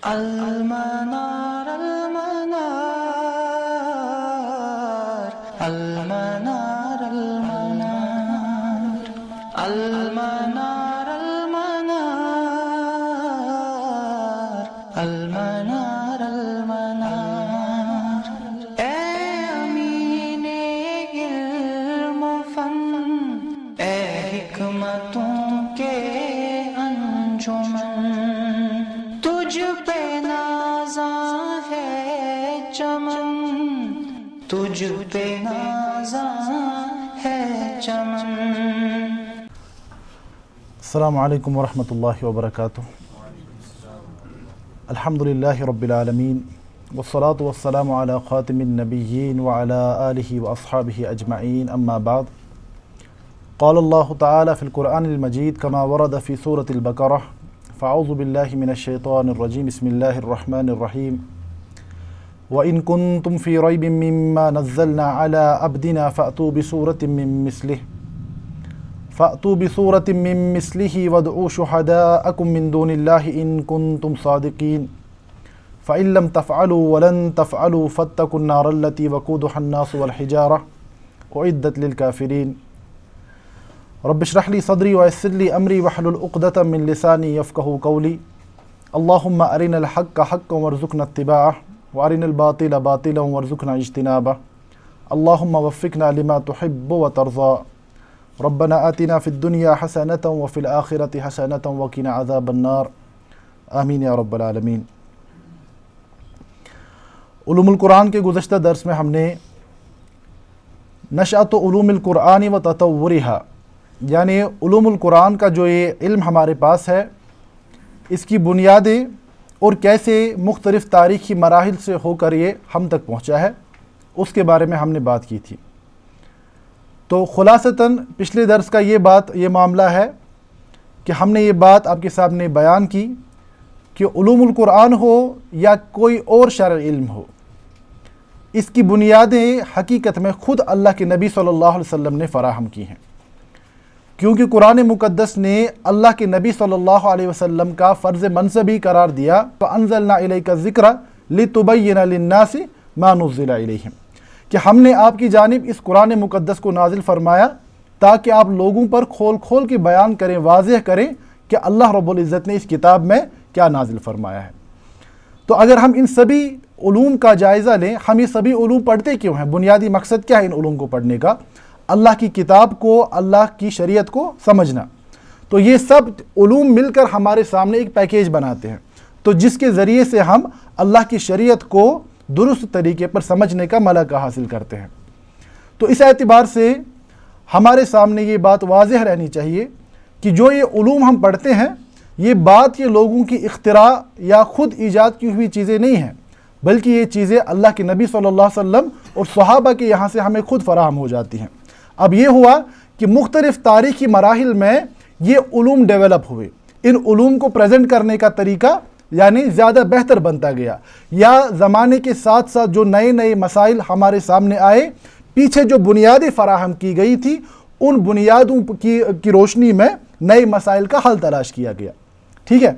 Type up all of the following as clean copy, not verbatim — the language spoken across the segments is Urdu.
المنار المنار المنار المنار المنار المنار المنار المنار اے امین علم و فن، اے حکمتوں کے انجمن، تجھ پہ نازاں ہے چمن، تجھ پہ نازاں ہے چمن۔ السلام علیکم ورحمۃ اللہ وبرکاتہ۔ الحمد للہ رب العالمین والصلاة والسلام علی خاتم النبیین وعلی آلہ واصحابہ اجمعین، اما بعد۔ قال اللہ تعالی فی القرآن المجید کما ورد فی سورة البقرہ، فاعوذ باللہ من الشیطان الرجیم، بسم اللہ الرحمن الرحیم۔ وَإِن كُنتُمْ فِي رَيْبٍ مِّمَّا نَزَّلْنَا عَلَىٰ عَبْدِنَا فَأْتُوا بِسُورَةٍ مِّن مِّثْلِهِ وَادْعُوا شُهَدَاءَكُم مِّن دُونِ اللَّهِ إِن كُنتُمْ صَادِقِينَ فَإِن لَّمْ تَفْعَلُوا وَلَن تَفْعَلُوا فَاتَّقُوا النَّارَ الَّتِي وَقُودُهَا النَّاسُ وَالْحِجَارَةُ أُعِدَّتْ لِلْكَافِرِينَ رب اشرح لي صدري ويسر لي أمري واحلل عقدة من لساني يفقهوا قولي اللهم أرنا الحق حقا وارزقنا اتباعه وأرنا الباطل باطلا وارزقنا اجتنابه اللهم وفقنا لما تحب وترضى ربنا آتنا في الدنيا حسنة وفي الآخرة حسنة وقنا عذاب النار آمین یا رب العالمین۔ علوم القرآن کے گزشتہ درس میں ہم نے نشأۃ علوم القرآن و تطورها، یعنی علوم القرآن کا جو یہ علم ہمارے پاس ہے، اس کی بنیادیں اور کیسے مختلف تاریخی مراحل سے ہو کر یہ ہم تک پہنچا ہے، اس کے بارے میں ہم نے بات کی تھی۔ تو خلاصتاً پچھلے درس کا یہ معاملہ ہے کہ ہم نے یہ بات آپ کے سامنے بیان کی کہ علوم القرآن ہو یا کوئی اور شرعی علم ہو، اس کی بنیادیں حقیقت میں خود اللہ کے نبی صلی اللہ علیہ وسلم نے فراہم کی ہیں، کیونکہ قرآن مقدس نے اللہ کے نبی صلی اللہ علیہ وسلم کا فرض منصبی قرار دیا، فَأَنزَلْنَا إِلَيْكَ الذِّكْرَ لِتُبَيِّنَ لِلنَّاسِ مَا نُزِّلَ إِلَيْهِمْ، کہ ہم نے آپ کی جانب اس قرآن مقدس کو نازل فرمایا تاکہ آپ لوگوں پر کھول کھول کے بیان کریں، واضح کریں کہ اللہ رب العزت نے اس کتاب میں کیا نازل فرمایا ہے۔ تو اگر ہم ان سبھی علوم کا جائزہ لیں، ہم یہ سبھی علوم پڑھتے کیوں ہیں، بنیادی مقصد کیا ہے ان علوم کو پڑھنے کا؟ اللہ کی کتاب کو، اللہ کی شریعت کو سمجھنا۔ تو یہ سب علوم مل کر ہمارے سامنے ایک پیکیج بناتے ہیں، تو جس کے ذریعے سے ہم اللہ کی شریعت کو درست طریقے پر سمجھنے کا ملکہ حاصل کرتے ہیں۔ تو اس اعتبار سے ہمارے سامنے یہ بات واضح رہنی چاہیے کہ جو یہ علوم ہم پڑھتے ہیں، یہ بات یہ لوگوں کی اختراع یا خود ایجاد کی ہوئی چیزیں نہیں ہیں، بلکہ یہ چیزیں اللہ کے نبی صلی اللہ علیہ وسلم اور صحابہ کے یہاں سے ہمیں خود فراہم ہو جاتی ہیں۔ اب یہ ہوا کہ مختلف تاریخی مراحل میں یہ علوم ڈیولپ ہوئے، ان علوم کو پریزنٹ کرنے کا طریقہ یعنی زیادہ بہتر بنتا گیا، یا زمانے کے ساتھ ساتھ جو نئے نئے مسائل ہمارے سامنے آئے، پیچھے جو بنیادیں فراہم کی گئی تھی ان بنیادوں کی روشنی میں نئے مسائل کا حل تلاش کیا گیا۔ ٹھیک ہے،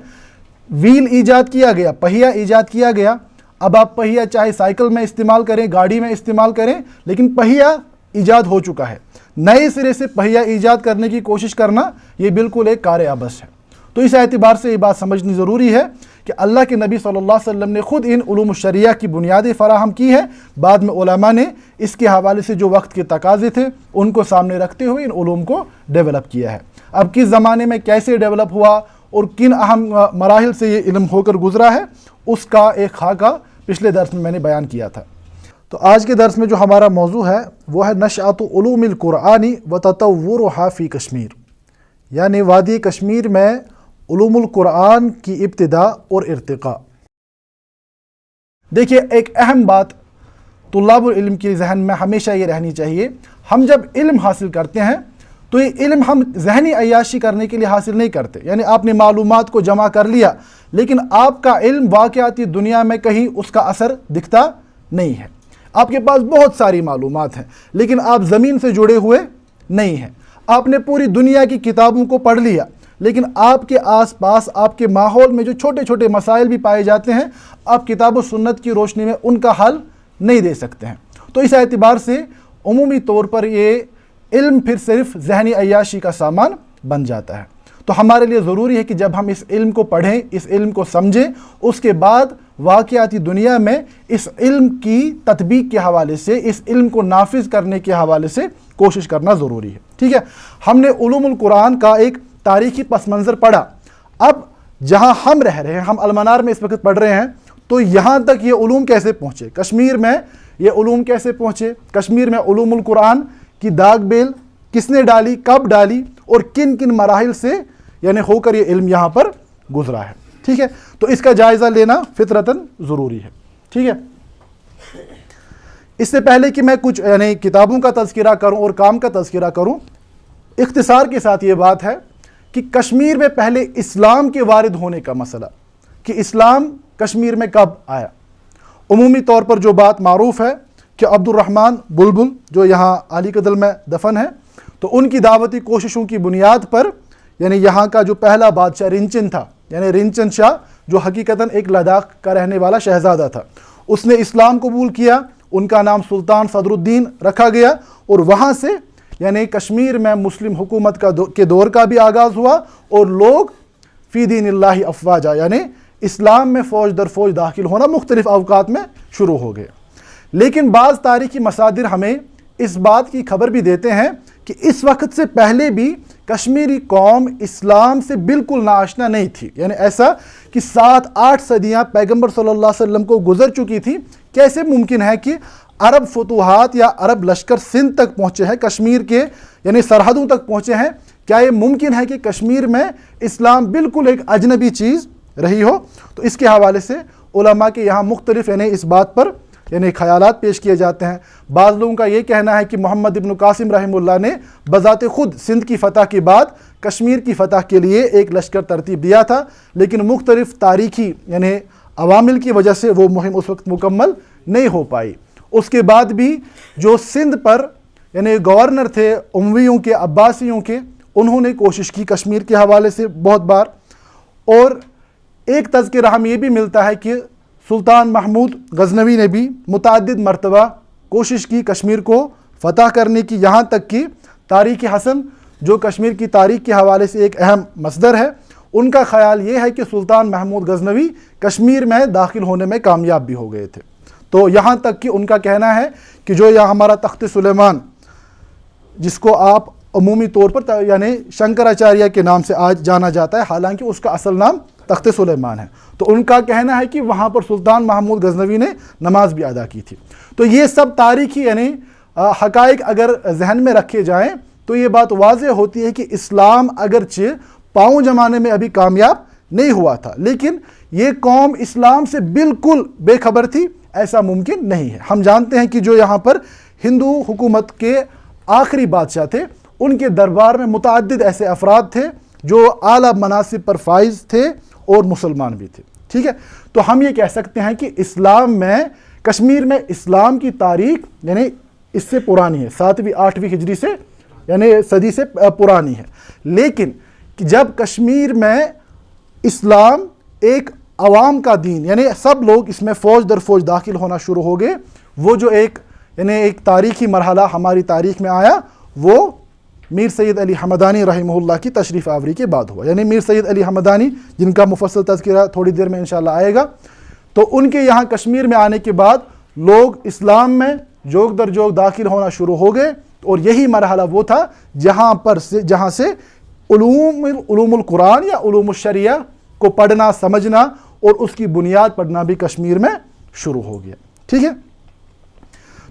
ویل ایجاد کیا گیا، پہیہ ایجاد کیا گیا۔ اب آپ پہیہ چاہے سائیکل میں استعمال کریں، گاڑی میں استعمال کریں، لیکن پہیہ ایجاد ہو چکا ہے۔ نئے سرے سے پہیہ ایجاد کرنے کی کوشش کرنا یہ بالکل ایک کار عبث ہے۔ تو اس اعتبار سے یہ بات سمجھنی ضروری ہے کہ اللہ کے نبی صلی اللہ علیہ وسلم نے خود ان علوم الشریعہ کی بنیادیں فراہم کی ہے، بعد میں علماء نے اس کے حوالے سے جو وقت کے تقاضے تھے ان کو سامنے رکھتے ہوئے ان علوم کو ڈیولپ کیا ہے۔ اب کس زمانے میں کیسے ڈیولپ ہوا اور کن اہم مراحل سے یہ علم ہو کر گزرا ہے، اس کا ایک خاکہ پچھلے درس میں نے بیان کیا تھا۔ تو آج کے درس میں جو ہمارا موضوع ہے وہ ہے نشأۃ علوم القرآن و تطورها فی کشمیر، یعنی وادی کشمیر میں علوم القرآن کی ابتدا اور ارتقاء۔ دیکھیے، ایک اہم بات طلاب العلم کے ذہن میں ہمیشہ یہ رہنی چاہیے، ہم جب علم حاصل کرتے ہیں تو یہ علم ہم ذہنی عیاشی کرنے کے لیے حاصل نہیں کرتے، یعنی آپ نے معلومات کو جمع کر لیا لیکن آپ کا علم واقعاتی دنیا میں کہیں اس کا اثر دکھتا نہیں ہے۔ آپ کے پاس بہت ساری معلومات ہیں لیکن آپ زمین سے جڑے ہوئے نہیں ہیں۔ آپ نے پوری دنیا کی کتابوں کو پڑھ لیا لیکن آپ کے آس پاس آپ کے ماحول میں جو چھوٹے چھوٹے مسائل بھی پائے جاتے ہیں آپ کتاب و سنت کی روشنی میں ان کا حل نہیں دے سکتے ہیں۔ تو اس اعتبار سے عمومی طور پر یہ علم پھر صرف ذہنی عیاشی کا سامان بن جاتا ہے۔ تو ہمارے لیے ضروری ہے کہ جب ہم اس علم کو پڑھیں، اس علم کو سمجھیں، اس کے بعد واقعاتی دنیا میں اس علم کی تطبیق کے حوالے سے، اس علم کو نافذ کرنے کے حوالے سے کوشش کرنا ضروری ہے۔ ٹھیک ہے، ہم نے علوم القرآن کا ایک تاریخی پس منظر پڑھا۔ اب جہاں ہم رہ رہے ہیں، ہم المنار میں اس وقت پڑھ رہے ہیں، تو یہاں تک یہ علوم کیسے پہنچے؟ کشمیر میں یہ علوم کیسے پہنچے؟ کشمیر میں علوم القرآن کی داغ بیل کس نے ڈالی، کب ڈالی، اور کن کن مراحل سے یعنی ہو کر یہ علم یہاں پر گزرا ہے۔ ٹھیک ہے، تو اس کا جائزہ لینا فطرتاً ضروری ہے۔ ٹھیک ہے، اس سے پہلے کہ میں کچھ یعنی کتابوں کا تذکرہ کروں اور کام کا تذکرہ کروں، اختصار کے ساتھ یہ بات ہے کہ کشمیر میں پہلے اسلام کے وارد ہونے کا مسئلہ، کہ اسلام کشمیر میں کب آیا۔ عمومی طور پر جو بات معروف ہے کہ عبد الرحمن بلبل جو یہاں علی کدل میں دفن ہے، تو ان کی دعوتی کوششوں کی بنیاد پر یعنی یہاں کا جو پہلا بادشاہ رنچن تھا، یعنی رنچن شاہ جو حقیقتاً ایک لداخ کا رہنے والا شہزادہ تھا، اس نے اسلام قبول کیا، ان کا نام سلطان صدر الدین رکھا گیا، اور وہاں سے یعنی کشمیر میں مسلم حکومت کے دور کا بھی آغاز ہوا، اور لوگ فی دین اللہ افواجا یعنی اسلام میں فوج در فوج داخل ہونا مختلف اوقات میں شروع ہو گئے۔ لیکن بعض تاریخی مصادر ہمیں اس بات کی خبر بھی دیتے ہیں کہ اس وقت سے پہلے بھی کشمیری قوم اسلام سے بالکل ناآشنا نہیں تھی، یعنی ایسا کہ 7-8 صدیاں پیغمبر صلی اللہ علیہ وسلم کو گزر چکی تھی۔ کیسے ممکن ہے کہ عرب فتوحات یا عرب لشکر سندھ تک پہنچے ہیں، کشمیر کے یعنی سرحدوں تک پہنچے ہیں؟ کیا یہ ممکن ہے کہ کشمیر میں اسلام بالکل ایک اجنبی چیز رہی ہو؟ تو اس کے حوالے سے علماء کے یہاں مختلف یعنی اس بات پر یعنی خیالات پیش کیے جاتے ہیں۔ بعض لوگوں کا یہ کہنا ہے کہ محمد ابن قاسم رحمہ اللہ نے بذات خود سندھ کی فتح کے بعد کشمیر کی فتح کے لیے ایک لشکر ترتیب دیا تھا، لیکن مختلف تاریخی یعنی عوامل کی وجہ سے وہ مہم اس وقت مکمل نہیں ہو پائی۔ اس کے بعد بھی جو سندھ پر یعنی گورنر تھے امویوں کے، عباسیوں کے، انہوں نے کوشش کی کشمیر کے حوالے سے بہت بار، اور ایک تذکرہ ہم یہ بھی ملتا ہے کہ سلطان محمود غزنوی نے بھی متعدد مرتبہ کوشش کی کشمیر کو فتح کرنے کی، یہاں تک کہ تاریخ حسن جو کشمیر کی تاریخ کے حوالے سے ایک اہم مصدر ہے، ان کا خیال یہ ہے کہ سلطان محمود غزنوی کشمیر میں داخل ہونے میں کامیاب بھی ہو گئے تھے۔ تو یہاں تک کہ ان کا کہنا ہے کہ جو یہاں ہمارا تخت سلیمان، جس کو آپ عمومی طور پر یعنی شنکراچاریہ کے نام سے آج جانا جاتا ہے، حالانکہ اس کا اصل نام تخت سلیمان ہے، تو ان کا کہنا ہے کہ وہاں پر سلطان محمود غزنوی نے نماز بھی ادا کی تھی۔ تو یہ سب تاریخی یعنی حقائق اگر ذہن میں رکھے جائیں تو یہ بات واضح ہوتی ہے کہ اسلام اگرچہ پاؤں جمانے میں ابھی کامیاب نہیں ہوا تھا، لیکن یہ قوم اسلام سے بالکل بے خبر تھی، ایسا ممکن نہیں ہے۔ ہم جانتے ہیں کہ جو یہاں پر ہندو حکومت کے آخری بادشاہ تھے، ان کے دربار میں متعدد ایسے افراد تھے جو اعلیٰ مناصب پر فائز تھے اور مسلمان بھی تھے۔ ٹھیک ہے، تو ہم یہ کہہ سکتے ہیں کہ اسلام میں کشمیر میں اسلام کی تاریخ یعنی اس سے پرانی ہے، 7ویں-8ویں ہجری سے یعنی صدی سے پرانی ہے، لیکن جب کشمیر میں اسلام ایک عوام کا دین یعنی سب لوگ اس میں فوج در فوج داخل ہونا شروع ہو گئے، وہ جو ایک یعنی ایک تاریخی مرحلہ ہماری تاریخ میں آیا، وہ میر سید علی حمدانی رحمہ اللہ کی تشریف آوری کے بعد ہوا۔ یعنی میر سید علی حمدانی جن کا مفصل تذکرہ تھوڑی دیر میں انشاءاللہ آئے گا، تو ان کے یہاں کشمیر میں آنے کے بعد لوگ اسلام میں جوگ در جوگ داخل ہونا شروع ہو گئے، اور یہی مرحلہ وہ تھا جہاں سے علوم القرآن یا علوم الشریعہ کو پڑھنا، سمجھنا اور اس کی بنیاد پڑھنا بھی کشمیر میں شروع ہو گیا۔ ٹھیک ہے،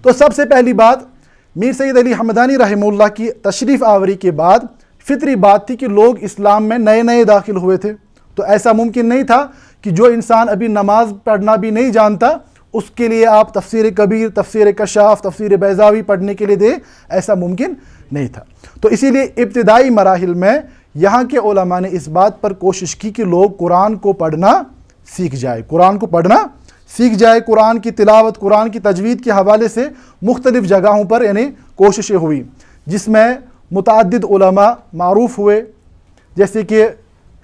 تو سب سے پہلی بات میر سید علی حمدانی رحمہ اللہ کی تشریف آوری کے بعد فطری بات تھی کہ لوگ اسلام میں نئے نئے داخل ہوئے تھے، تو ایسا ممکن نہیں تھا کہ جو انسان ابھی نماز پڑھنا بھی نہیں جانتا اس کے لیے آپ تفسیر کبیر، تفسیر کشاف، تفسیر بیضاوی پڑھنے کے لیے دیں، ایسا ممکن نہیں تھا۔ تو اسی لیے ابتدائی مراحل میں یہاں کے علماء نے اس بات پر کوشش کی کہ لوگ قرآن کو پڑھنا سیکھ جائے، قرآن کو پڑھنا سیکھ جائے، قرآن کی تلاوت، قرآن کی تجوید کے حوالے سے مختلف جگہوں پر یعنی کوششیں ہوئی، جس میں متعدد علماء معروف ہوئے، جیسے کہ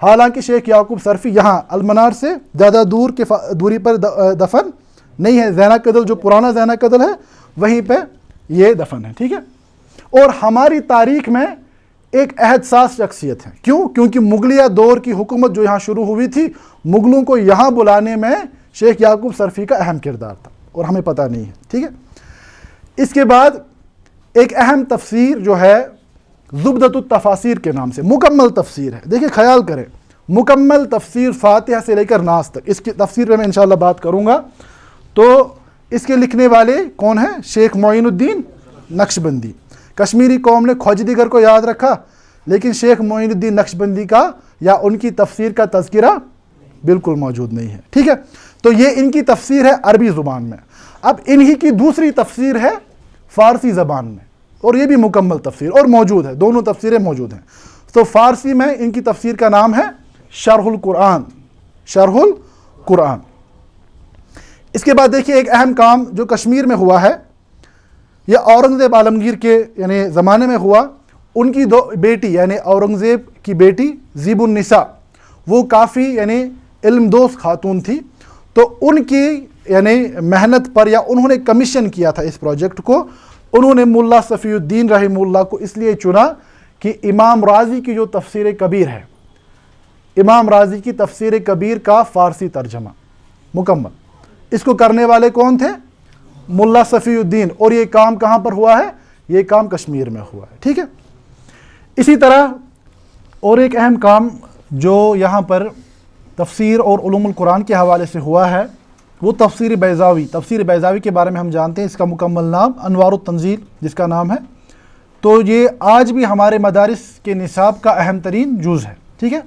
حالانکہ شیخ یعقوب سرفی یہاں المنار سے زیادہ دوری پر دفن نہیں ہے، زینہ کدل جو پرانا زینہ کدل ہے وہیں پہ یہ دفن ہے، ٹھیک ہے۔ اور ہماری تاریخ میں ایک عہد ساز شخصیت ہے، کیونکہ مغلیہ دور کی حکومت جو یہاں شروع ہوئی تھی، مغلوں کو یہاں بلانے میں شیخ یعقوب سرفی کا اہم کردار تھا اور ہمیں پتہ نہیں ہے، ٹھیک ہے۔ اس کے بعد ایک اہم تفسیر جو ہے زبدۃ التفاسیر کے نام سے مکمل تفسیر ہے۔ دیکھیں خیال کریں، مکمل تفسیر فاتحہ سے لے کر ناس تک، اس کی تفسیر پہ میں انشاءاللہ بات کروں گا۔ تو اس کے لکھنے والے کون ہیں؟ شیخ معین الدین نقشبندی۔ کشمیری قوم نے کھوج دیگر کو یاد رکھا، لیکن شیخ معین الدین نقشبندی کا یا ان کی تفسیر کا تذکرہ بالکل موجود نہیں ہے، ٹھیک ہے۔ تو یہ ان کی تفسیر ہے عربی زبان میں۔ اب انہی کی دوسری تفسیر ہے فارسی زبان میں، اور یہ بھی مکمل تفسیر اور موجود ہے، دونوں تفسیریں موجود ہیں۔ تو فارسی میں ان کی تفسیر کا نام ہے شرح القرآن، شرح القرآن۔ اس کے بعد دیکھیے ایک اہم کام جو کشمیر میں ہوا ہے، یہ اورنگزیب عالمگیر کے یعنی زمانے میں ہوا۔ ان کی دو بیٹی یعنی اورنگزیب کی بیٹی زیب النساء، وہ کافی یعنی علم دوست خاتون تھی، تو ان کی یعنی محنت پر یا انہوں نے کمیشن کیا تھا اس پروجیکٹ کو، انہوں نے ملا صفی الدین رحمہ اللہ کو اس لیے چنا کہ امام راضی کی جو تفسیر کبیر ہے، امام راضی کی تفسیر کبیر کا فارسی ترجمہ مکمل، اس کو کرنے والے کون تھے؟ ملا صفی الدین۔ اور یہ کام کہاں پر ہوا ہے؟ یہ کام کشمیر میں ہوا ہے، ٹھیک ہے۔ اسی طرح اور ایک اہم کام جو یہاں پر تفسیر اور علوم القرآن کے حوالے سے ہوا ہے وہ تفسیر بیضاوی۔ تفسیر بیضاوی کے بارے میں ہم جانتے ہیں، اس کا مکمل نام انوار التنزیل جس کا نام ہے، تو یہ آج بھی ہمارے مدارس کے نصاب کا اہم ترین جز ہے، ٹھیک ہے۔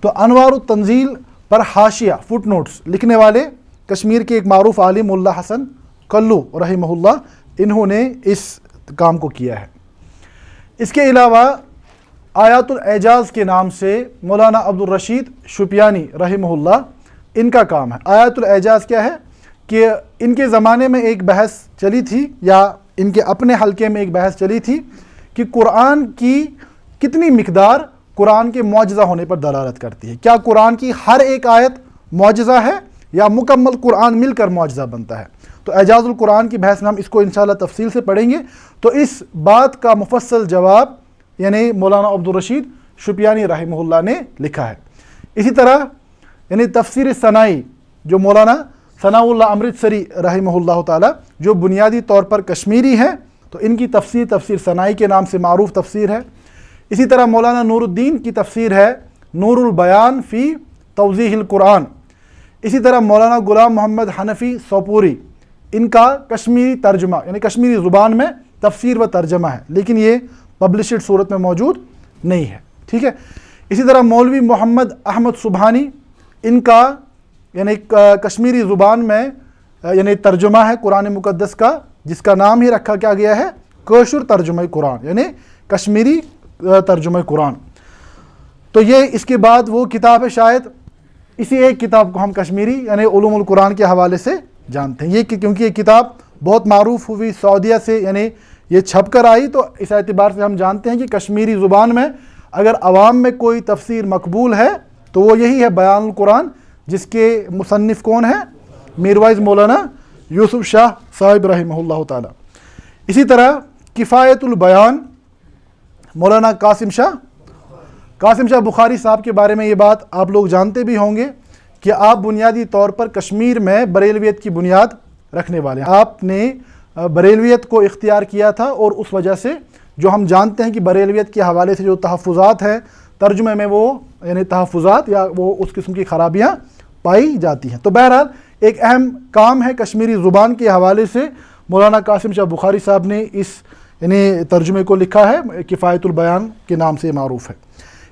تو انوار التنزیل پر حاشیہ فٹ نوٹس لکھنے والے کشمیر کے ایک معروف عالم ملا حسن کلو رحمہ اللہ، انہوں نے اس کام کو کیا ہے۔ اس کے علاوہ آیات الاعجاز کے نام سے مولانا عبدالرشید شپیانی رحمہ اللہ، ان کا کام ہے۔ آیات الاعجاز کیا ہے کہ ان کے زمانے میں ایک بحث چلی تھی، یا ان کے اپنے حلقے میں ایک بحث چلی تھی کہ قرآن کی کتنی مقدار قرآن کے معجزہ ہونے پر دلالت کرتی ہے۔ کیا قرآن کی ہر ایک آیت معجزہ ہے یا مکمل قرآن مل کر معجزہ بنتا ہے؟ تو اعجاز القرآن کی بحث میں ہم اس کو انشاءاللہ تفصیل سے پڑھیں گے۔ تو اس بات کا مفصل جواب یعنی مولانا عبدالرشید شپیانی رحمہ اللہ نے لکھا ہے۔ اسی طرح یعنی تفسیر ثنائی جو مولانا ثناء اللہ امرتسری رحمہ اللہ تعالی، جو بنیادی طور پر کشمیری ہیں، تو ان کی تفسیر ثنائی کے نام سے معروف تفسیر ہے۔ اسی طرح مولانا نور الدین کی تفسیر ہے نور البیان فی توضیح القرآن۔ اسی طرح مولانا غلام محمد حنفی سوپوری، ان کا کشمیری ترجمہ یعنی کشمیری زبان میں تفسیر و ترجمہ ہے، لیکن یہ پبلشڈ صورت میں موجود نہیں ہے، ٹھیک ہے۔ اسی طرح مولوی محمد احمد سبحانی، ان کا یعنی کشمیری زبان میں یعنی ترجمہ ہے قرآن مقدس کا، جس کا نام ہی رکھا کیا گیا ہے کوشر ترجمہ قرآن، یعنی کشمیری ترجمہ قرآن۔ تو یہ اس کے بعد وہ کتاب ہے، شاید اسی ایک کتاب کو ہم کشمیری یعنی علوم القرآن کے حوالے سے جانتے ہیں، یہ کیونکہ یہ کتاب بہت معروف ہوئی سعودیہ سے، یعنی یہ چھپ کر آئی، تو اس اعتبار سے ہم جانتے ہیں کہ کشمیری زبان میں اگر عوام میں کوئی تفسیر مقبول ہے تو وہ یہی ہے بیان القرآن، جس کے مصنف کون ہیں؟ میروائز مولانا یوسف شاہ صاحب رحمہ اللہ تعالی۔ اسی طرح کفایت البیان مولانا قاسم شاہ بخاری صاحب کے بارے میں یہ بات آپ لوگ جانتے بھی ہوں گے کہ آپ بنیادی طور پر کشمیر میں بریلویت کی بنیاد رکھنے والے ہیں۔ آپ نے بریلویت کو اختیار کیا تھا، اور اس وجہ سے جو ہم جانتے ہیں کہ بریلویت کے حوالے سے جو تحفظات ہیں ترجمے میں، وہ یعنی تحفظات یا وہ اس قسم کی خرابیاں پائی جاتی ہیں۔ تو بہرحال ایک اہم کام ہے کشمیری زبان کے حوالے سے، مولانا قاسم شاہ بخاری صاحب نے اس یعنی ترجمے کو لکھا ہے، کفایت البیان کے نام سے معروف ہے۔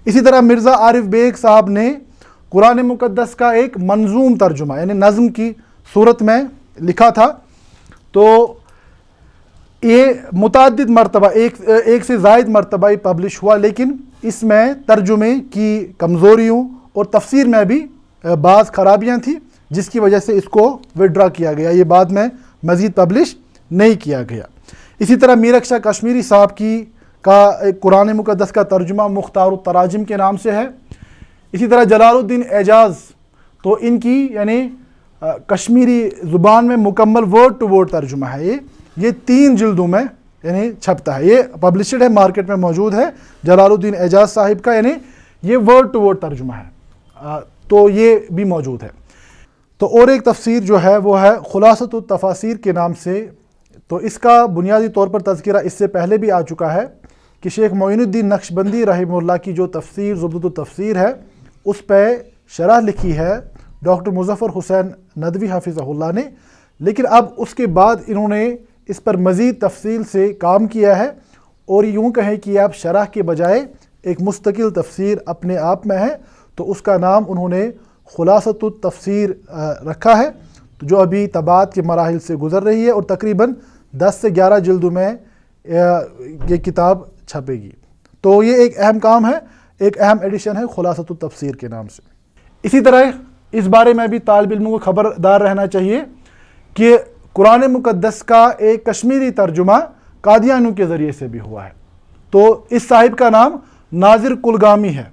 اسی طرح مرزا عارف بیگ صاحب نے قرآن مقدس کا ایک منظوم ترجمہ یعنی نظم کی صورت میں لکھا تھا، تو یہ متعدد مرتبہ ایک سے زائد مرتبہ پبلش ہوا، لیکن اس میں ترجمے کی کمزوریوں اور تفسیر میں بھی بعض خرابیاں تھیں، جس کی وجہ سے اس کو وڈرا کیا گیا، یہ بعد میں مزید پبلش نہیں کیا گیا۔ اسی طرح میرکشاہ کشمیری صاحب کا ایک قرآن مقدس کا ترجمہ مختار التراجم کے نام سے ہے۔ اسی طرح جلال الدین اعجاز، تو ان کی یعنی کشمیری زبان میں مکمل ورڈ ٹو ورڈ ترجمہ ہے، یہ 3 جلدوں میں یعنی چھپتا ہے، یہ پبلشڈ ہے، مارکیٹ میں موجود ہے جلال الدین اعجاز صاحب کا، یعنی یہ ورڈ ٹو ورڈ ترجمہ ہے، تو یہ بھی موجود ہے۔ تو اور ایک تفسیر جو ہے وہ ہے خلاصۃ التفاسیر کے نام سے، تو اس کا بنیادی طور پر تذکرہ اس سے پہلے بھی آ چکا ہے کہ شیخ معین الدین نقشبندی رحمہ اللہ کی جو تفسیر زبدۃ التفسیر ہے اس پہ شرح لکھی ہے ڈاکٹر مظفر حسین ندوی حفظہ اللہ نے، لیکن اب اس کے بعد انہوں نے اس پر مزید تفصیل سے کام کیا ہے، اور یوں کہیں کہ اب شرح کے بجائے ایک مستقل تفسیر اپنے آپ میں ہے، تو اس کا نام انہوں نے خلاصۃ التفسیر رکھا ہے، جو ابھی طباعت کے مراحل سے گزر رہی ہے، اور تقریباً 10 سے 11 جلدوں میں یہ کتاب چھپے گی۔ تو یہ ایک اہم کام ہے، ایک اہم ایڈیشن ہے خلاصۃ التفسیر کے نام سے۔ اسی طرح اس بارے میں بھی طالب علموں کو خبردار رہنا چاہیے کہ قرآن مقدس کا ایک کشمیری ترجمہ قادیانیوں کے ذریعے سے بھی ہوا ہے، تو اس صاحب کا نام ناظر کلگامی ہے۔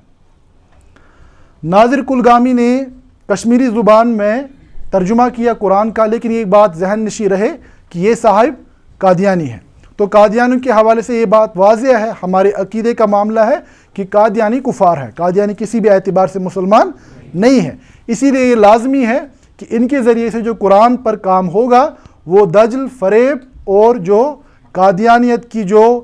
ناظر کلگامی نے کشمیری زبان میں ترجمہ کیا قرآن کا، لیکن یہ بات ذہن نشیں رہے کہ یہ صاحب قادیانی ہے، تو قادیانیوں کے حوالے سے یہ بات واضح ہے، ہمارے عقیدے کا معاملہ ہے کہ قادیانی کفار ہے، قادیانی کسی بھی اعتبار سے مسلمان نہیں ہے، اسی لیے یہ لازمی ہے کہ ان کے ذریعے سے جو قرآن پر کام ہوگا وہ دجل، فریب اور جو قادیانیت کی جو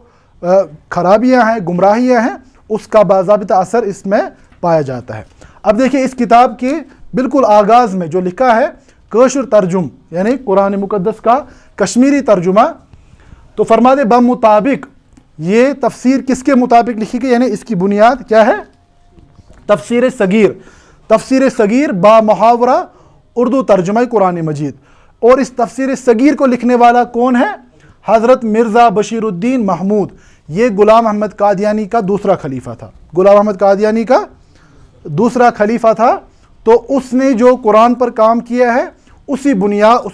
خرابیاں ہیں، گمراہیاں ہیں، اس کا باضابطہ اثر اس میں پایا جاتا ہے۔ اب دیکھیں اس کتاب کے بالکل آغاز میں جو لکھا ہے کاشر ترجم، یعنی قرآن مقدس کا کشمیری ترجمہ، تو فرما دے بمطابق یہ تفسیر کس کے مطابق لکھی گئی، یعنی اس کی بنیاد کیا ہے؟ تفسیر صغیر، تفسیر صغیر با محاورہ اردو ترجمہ قرآن مجید، اور اس تفسیر صغیر کو لکھنے والا کون ہے؟ حضرت مرزا بشیر الدین محمود، یہ غلام احمد قادیانی کا دوسرا خلیفہ تھا، غلام احمد قادیانی کا دوسرا خلیفہ تھا، تو اس نے جو قرآن پر کام کیا ہے اس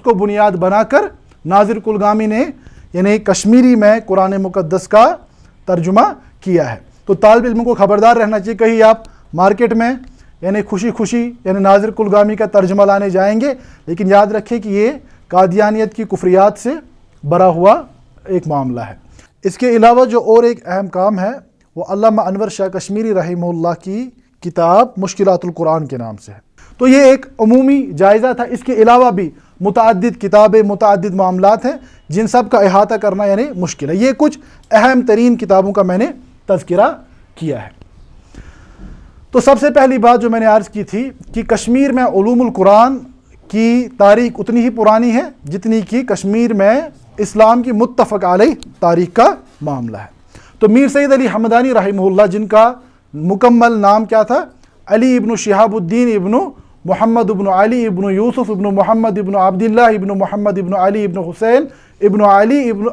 کو بنیاد بنا کر ناظر کلگامی نے یعنی کشمیری میں قرآن مقدس کا ترجمہ کیا ہے۔ تو طالب علموں کو خبردار رہنا چاہیے، کہیں آپ مارکیٹ میں یعنی خوشی خوشی یعنی ناظر کلگامی کا ترجمہ لانے جائیں گے، لیکن یاد رکھیں کہ یہ قادیانیت کی کفریات سے بھرا ہوا ایک معاملہ ہے۔ اس کے علاوہ جو اور ایک اہم کام ہے وہ علامہ انور شاہ کشمیری رحمہ اللہ کی کتاب مشکلات القرآن کے نام سے ہے، تو یہ ایک عمومی جائزہ تھا۔ اس کے علاوہ بھی متعدد کتابیں، متعدد معاملات ہیں جن سب کا احاطہ کرنا یعنی مشکل ہے، یہ کچھ اہم ترین کتابوں کا میں نے تذکرہ کیا ہے۔ تو سب سے پہلی بات جو میں نے عرض کی تھی کہ کشمیر میں علوم القرآن کی تاریخ اتنی ہی پرانی ہے جتنی کہ کشمیر میں اسلام کی متفق علیہ تاریخ کا معاملہ ہے۔ تو میر سید علی حمدانی رحمہ اللہ، جن کا مکمل نام کیا تھا؟ علی ابن شہاب الدین ابن محمد ابن علی ابن یوسف ابن محمد ابن عبداللہ ابن محمد ابن علی ابن حسین ابن علی ابن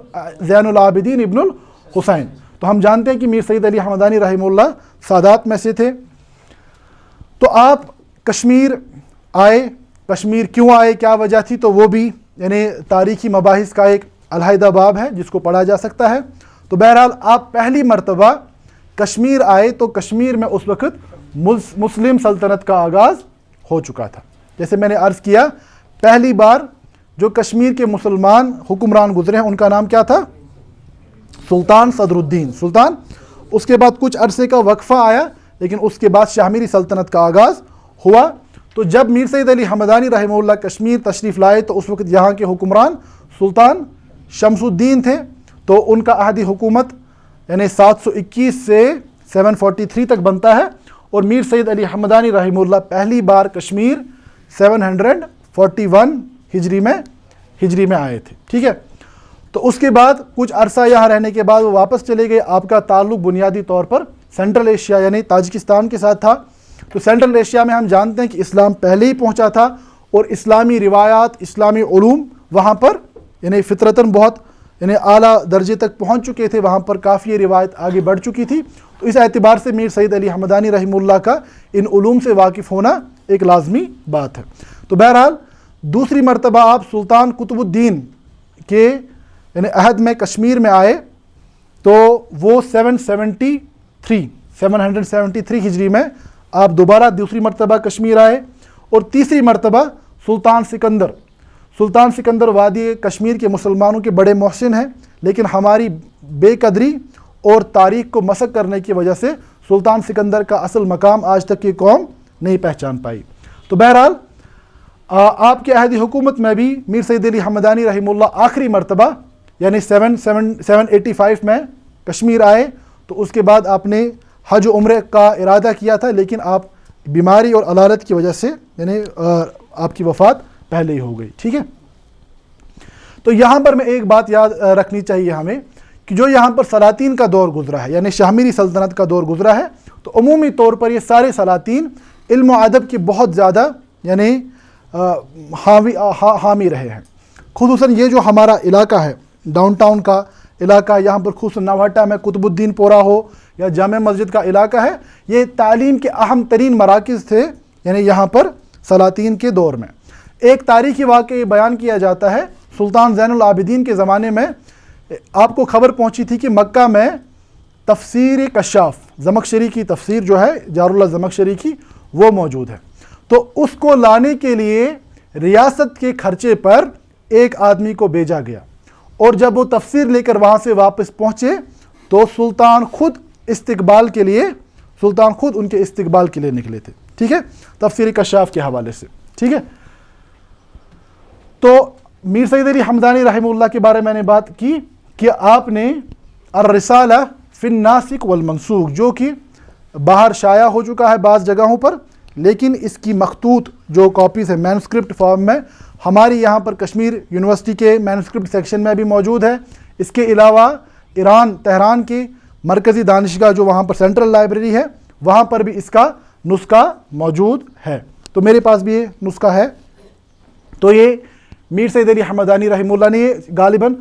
زین العابدین ابن الحسین، تو ہم جانتے ہیں کہ میر سید علی حمدانی رحمہ اللہ سادات میں سے تھے۔ تو آپ کشمیر آئے، کشمیر کیوں آئے، کیا وجہ تھی، تو وہ بھی یعنی تاریخی مباحث کا ایک علیحدہ باب ہے جس کو پڑھا جا سکتا ہے۔ تو بہرحال آپ پہلی مرتبہ کشمیر آئے تو کشمیر میں اس وقت مسلم سلطنت کا آغاز ہو چکا تھا۔ جیسے میں نے عرض کیا، پہلی بار جو کشمیر کے مسلمان حکمران گزرے ہیں ان کا نام کیا تھا؟ سلطان صدر الدین سلطان۔ اس کے بعد کچھ عرصے کا وقفہ آیا، لیکن اس کے بعد شاہ میری سلطنت کا آغاز ہوا۔ تو جب میر سید علی حمدانی رحمہ اللہ کشمیر تشریف لائے تو اس وقت یہاں کے حکمران سلطان شمس الدین تھے، تو ان کا عہدی حکومت یعنی 721 سے 743 تک بنتا ہے، اور میر سید علی حمدانی رحمہ اللہ پہلی بار کشمیر 741 ہجری میں آئے تھے، ٹھیک ہے۔ تو اس کے بعد کچھ عرصہ یہاں رہنے کے بعد وہ واپس چلے گئے۔ آپ کا تعلق بنیادی طور پر سینٹرل ایشیا یعنی تاجکستان کے ساتھ تھا۔ تو سینٹرل ایشیا میں ہم جانتے ہیں کہ اسلام پہلے ہی پہنچا تھا، اور اسلامی روایات، اسلامی علوم وہاں پر یعنی فطرتاً بہت یعنی اعلیٰ درجے تک پہنچ چکے تھے، وہاں پر کافی روایت آگے بڑھ چکی تھی۔ تو اس اعتبار سے میر سید علی حمدانی رحمہ اللہ کا ان علوم سے واقف ہونا ایک لازمی بات ہے۔ تو بہرحال دوسری مرتبہ آپ سلطان قطب الدین کے یعنی عہد میں کشمیر میں آئے تو وہ 773 ہجری میں آپ دوبارہ دوسری مرتبہ کشمیر آئے اور تیسری مرتبہ سلطان سکندر وادی کشمیر کے مسلمانوں کے بڑے محسن ہیں، لیکن ہماری بے قدری اور تاریخ کو مسخ کرنے کی وجہ سے سلطان سکندر کا اصل مقام آج تک کی قوم نہیں پہچان پائی۔ تو بہرحال آپ کے عہد حکومت میں بھی میر سید علی حمدانی رحمہ اللہ آخری مرتبہ یعنی 785 میں کشمیر آئے، تو اس کے بعد آپ نے حج و عمرے کا ارادہ کیا تھا، لیکن آپ بیماری اور علالت کی وجہ سے یعنی آپ کی وفات پہلے ہی ہو گئی، ٹھیک ہے۔ تو یہاں پر میں ایک بات یاد رکھنی چاہیے ہمیں کہ جو یہاں پر سلاطین کا دور گزرا ہے یعنی شاہ میری سلطنت کا دور گزرا ہے، تو عمومی طور پر یہ سارے سلاطین علم و ادب کے بہت زیادہ یعنی حامی رہے ہیں۔ خصوصاً یہ جو ہمارا علاقہ ہے ڈاؤن ٹاؤن کا علاقہ، یہاں پر خصوصاً نوہٹا میں قطب الدین پورہ ہو یا جامع مسجد کا علاقہ ہے، یہ تعلیم کے اہم ترین مراکز تھے یعنی یہاں پر سلاطین کے دور میں۔ ایک تاریخی واقعہ بیان کیا جاتا ہے، سلطان زین العابدین کے زمانے میں آپ کو خبر پہنچی تھی کہ مکہ میں تفسیر کشاف زمخشری کی تفسیر جو ہے جار اللہ زمخشری کی وہ موجود ہے، تو اس کو لانے کے لیے ریاست کے خرچے پر ایک آدمی کو بھیجا گیا، اور جب وہ تفسیر لے کر وہاں سے واپس پہنچے تو سلطان خود ان کے استقبال کے لیے نکلے تھے، ٹھیک ہے، تفسیر کشاف کے حوالے سے، ٹھیک ہے۔ تو میر سید علی حمدانی رحمہ اللہ کے بارے میں نے بات کی کہ آپ نے الرسالہ فی الناسخ والمنسوخ جو کہ باہر شائع ہو چکا ہے بعض جگہوں پر، لیکن اس کی مخطوط جو کاپیز ہے مینوسکرپٹ فارم میں ہماری یہاں پر کشمیر یونیورسٹی کے مینوسکرپٹ سیکشن میں بھی موجود ہے۔ اس کے علاوہ ایران تہران کی مرکزی دانشگاہ جو وہاں پر سینٹرل لائبریری ہے وہاں پر بھی اس کا نسخہ موجود ہے، تو میرے پاس بھی یہ نسخہ ہے۔ تو یہ میر سید علی حمدانی رحمہ اللہ نے غالباً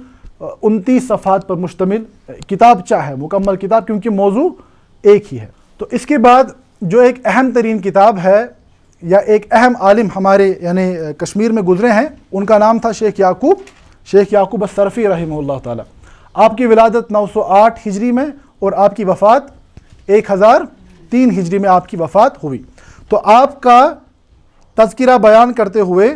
29 صفحات پر مشتمل کتابچہ ہے، مکمل کتاب، کیونکہ موضوع ایک ہی ہے۔ تو اس کے بعد جو ایک اہم ترین کتاب ہے یا ایک اہم عالم ہمارے یعنی کشمیر میں گزرے ہیں، ان کا نام تھا شیخ یعقوب الصرفی رحمہ اللہ تعالیٰ۔ آپ کی ولادت 908 ہجری میں اور آپ کی وفات 1003 ہجری میں آپ کی وفات ہوئی۔ تو آپ کا تذکرہ بیان کرتے ہوئے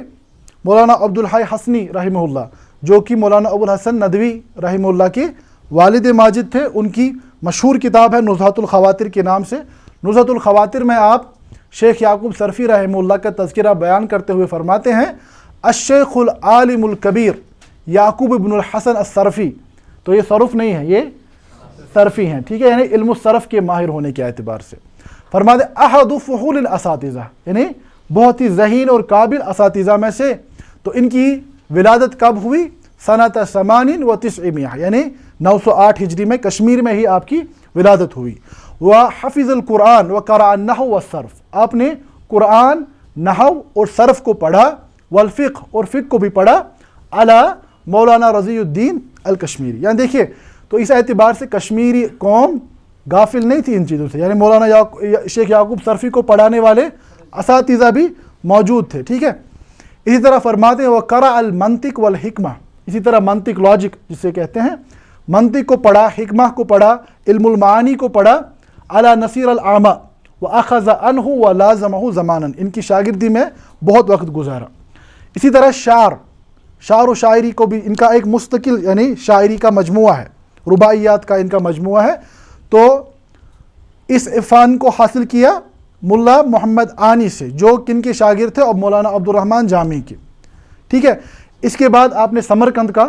مولانا عبدالحی حسنی رحمہ اللہ جو کہ مولانا ابوالحسن ندوی رحمہ اللہ کے والد ماجد تھے، ان کی مشہور کتاب ہے نزہۃ الخواطر کے نام سے۔ نزہۃ الخواطر میں آپ شیخ یعقوب صرفی رحمہ اللہ کا تذکرہ بیان کرتے ہوئے فرماتے ہیں الشیخ العالم الکبیر یعقوب ابن الحسن الصرفی، تو یہ صرف نہیں ہے، یہ صرفی ہیں، ٹھیک ہے، یعنی علم الصرف کے ماہر ہونے کے اعتبار سے۔ فرماتے احد فحول الاساتذہ، یعنی بہت ہی ذہین اور قابل اساتذہ میں سے۔ تو ان کی ولادت کب ہوئی؟ سنۃ 98 یعنی 908 ہجری میں کشمیر میں ہی آپ کی ولادت ہوئی۔ وحفظ القرآن وقرأ النحو والصرف، آپ نے قرآن، نحو اور صرف کو پڑھا، والفقہ اور فقہ کو بھی پڑھا، علی مولانا رضی الدین الکشمیری۔ یعنی دیکھیے تو اس اعتبار سے کشمیری قوم غافل نہیں تھی ان چیزوں سے، یعنی مولانا شیخ یعقوب صرفی کو پڑھانے والے اساتذہ بھی موجود تھے، ٹھیک ہے۔ اسی طرح فرماتے ہیں وقرأ المنطق والحکمہ، اسی طرح منطق لاجک جسے کہتے ہیں، منطق کو پڑھا، حکمہ کو پڑھا، علم المعانی کو پڑھا، علی نصیر الاعمى واخذ عنہ ولازمہ زمانا، ان کی شاگردی میں بہت وقت گزارا۔ اسی طرح شعر و شاعری کو بھی ان کا ایک مستقل یعنی شاعری کا مجموعہ ہے، رباعیات کا ان کا مجموعہ ہے۔ تو اس فن کو حاصل کیا ملا محمد آنی سے جو کن کے شاگرد تھے، اور مولانا عبد الرحمن جامی کے، ٹھیک ہے۔ اس کے بعد آپ نے سمرقند کا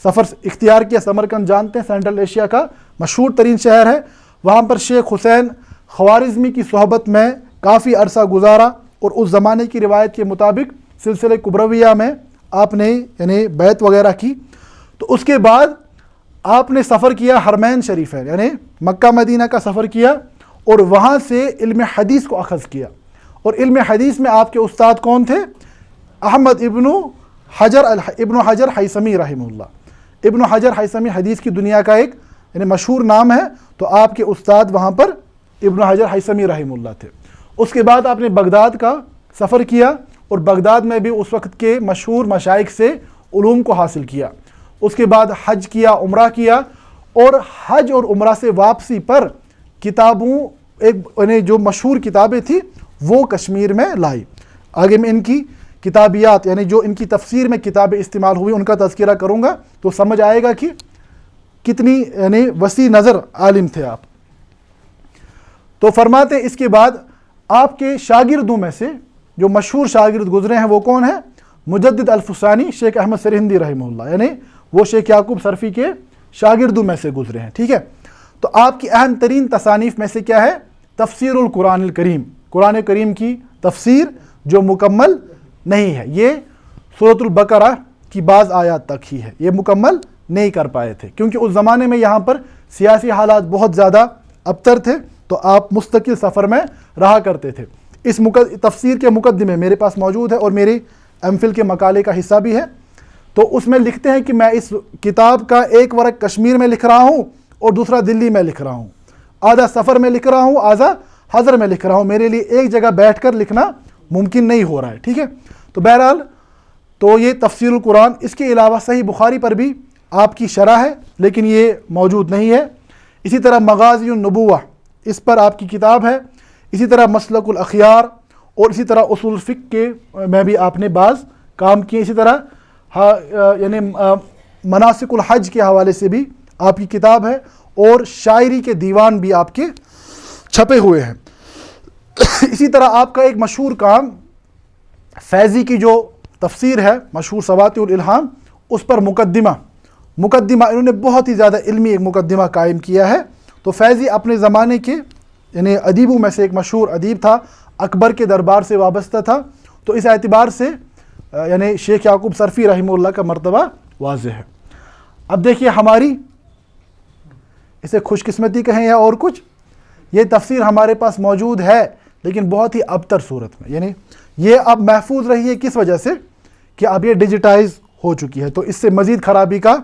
سفر اختیار کیا۔ سمرقند جانتے ہیں سینٹرل ایشیا کا مشہور ترین شہر ہے، وہاں پر شیخ حسین خوارزمی کی صحبت میں کافی عرصہ گزارا، اور اس زمانے کی روایت کے مطابق سلسلہ کبرویہ میں آپ نے یعنی بیعت وغیرہ کی۔ تو اس کے بعد آپ نے سفر کیا حرمین شریف ہے یعنی مکہ مدینہ کا سفر کیا، اور وہاں سے علم حدیث کو اخذ کیا۔ اور علم حدیث میں آپ کے استاد کون تھے؟ احمد ابن حجر حیثمی رحمہ اللہ۔ ابن حجر حیثمی حدیث کی دنیا کا ایک یعنی مشہور نام ہے، تو آپ کے استاد وہاں پر ابن حجر حیثمی رحمہ اللہ تھے۔ اس کے بعد آپ نے بغداد کا سفر کیا، اور بغداد میں بھی اس وقت کے مشہور مشائخ سے علوم کو حاصل کیا۔ اس کے بعد حج کیا، عمرہ کیا، اور حج اور عمرہ سے واپسی پر کتابوں ایک جو مشہور کتابیں تھیں وہ کشمیر میں لائی. آگے میں ان کی کتابیات یعنی جو ان کی تفسیر میں کتابیں استعمال ہوئی ان کا تذکرہ کروں گا تو سمجھ آئے گا کہ کتنی یعنی وسیع نظر عالم تھے آپ. تو فرماتے ہیں اس کے بعد آپ کے شاگردوں میں سے جو مشہور شاگرد گزرے ہیں وہ کون ہیں؟ مجدد الفسانی شیخ احمد سرہندی رحمہ اللہ، یعنی وہ شیخ یعقوب سرفی کے شاگردوں میں سے گزرے ہیں. ٹھیک ہے، تو آپ کی اہم ترین تصانیف میں سے کیا ہے؟ تفسیر القرآن الکریم، قرآن کریم کی تفسیر جو مکمل نہیں ہے. یہ سورۃ البقرہ کی بعض آیات تک ہی ہے، یہ مکمل نہیں کر پائے تھے کیونکہ اس زمانے میں یہاں پر سیاسی حالات بہت زیادہ ابتر تھے، تو آپ مستقل سفر میں رہا کرتے تھے. اس تفسیر کے مقدمے میرے پاس موجود ہے اور میری ایم فل کے مقالے کا حصہ بھی ہے. تو اس میں لکھتے ہیں کہ میں اس کتاب کا ایک ورق کشمیر میں لکھ رہا ہوں اور دوسرا دلی میں لکھ رہا ہوں، آدھا سفر میں لکھ رہا ہوں، آدھا حضر میں لکھ رہا ہوں. میرے لیے ایک جگہ بیٹھ کر لکھنا ممکن نہیں ہو رہا ہے. ٹھیک ہے، تو بہرحال تو یہ تفسیر القرآن. اس کے علاوہ صحیح بخاری پر بھی آپ کی شرح ہے لیکن یہ موجود نہیں ہے. اسی طرح مغازی النبوہ، اس پر آپ کی کتاب ہے. اسی طرح مسلک الاخیار اور اسی طرح اصول فقہ کے میں بھی آپ نے بعض کام کیے. اسی طرح یعنی مناسک الحج کے حوالے سے بھی آپ کی کتاب ہے اور شاعری کے دیوان بھی آپ کے چھپے ہوئے ہیں. اسی طرح آپ کا ایک مشہور کام فیضی کی جو تفسیر ہے مشہور سواطع الالہام، اس پر مقدمہ انہوں نے بہت ہی زیادہ علمی ایک مقدمہ قائم کیا ہے. تو فیضی اپنے زمانے کے یعنی ادیبوں میں سے ایک مشہور ادیب تھا، اکبر کے دربار سے وابستہ تھا. تو اس اعتبار سے یعنی شیخ یعقوب سرفی رحمہ اللہ کا مرتبہ واضح ہے. اب دیکھیے ہماری اسے خوش قسمتی کہیں یا اور کچھ، یہ تفسیر ہمارے پاس موجود ہے لیکن بہت ہی ابتر صورت میں. یعنی یہ اب محفوظ رہی ہے کس وجہ سے کہ اب یہ ڈیجیٹائز ہو چکی ہے، تو اس سے مزید خرابی کا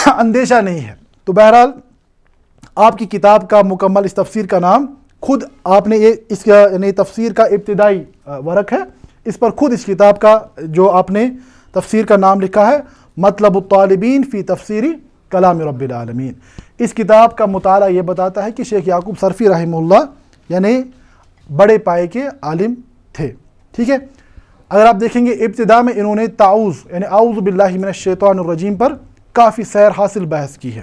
اندیشہ نہیں ہے. تو بہرحال آپ کی کتاب کا مکمل اس تفسیر کا نام خود آپ نے اس کا یعنی تفسیر کا ابتدائی ورق ہے، اس پر خود اس کتاب کا جو آپ نے تفسیر کا نام لکھا ہے مطلب الطالبین فی تفسیری کلام رب العالمین. اس کتاب کا مطالعہ یہ بتاتا ہے کہ شیخ یعقوب سرفی رحمہ اللہ یعنی بڑے پائے کے عالم تھے. ٹھیک ہے، اگر آپ دیکھیں گے ابتدا میں انہوں نے تعوذ یعنی اعوذ باللہ من الشیطان الرجیم پر کافی سیر حاصل بحث کی ہے.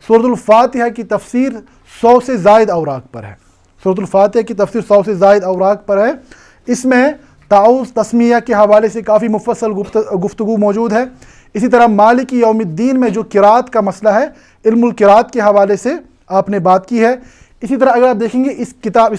سورۃ الفاتحہ کی تفسیر 100 سے زائد اوراق پر ہے. سورۃ الفاتحہ کی تفسیر 100 سے زائد اوراق پر ہے. اس میں تعوذ تسمیہ کے حوالے سے کافی مفصل گفتگو موجود ہے. اسی طرح مالک یوم الدین میں جو قرات کا مسئلہ ہے، علم القرات کے حوالے سے آپ نے بات کی ہے. اسی طرح اگر آپ دیکھیں گے اس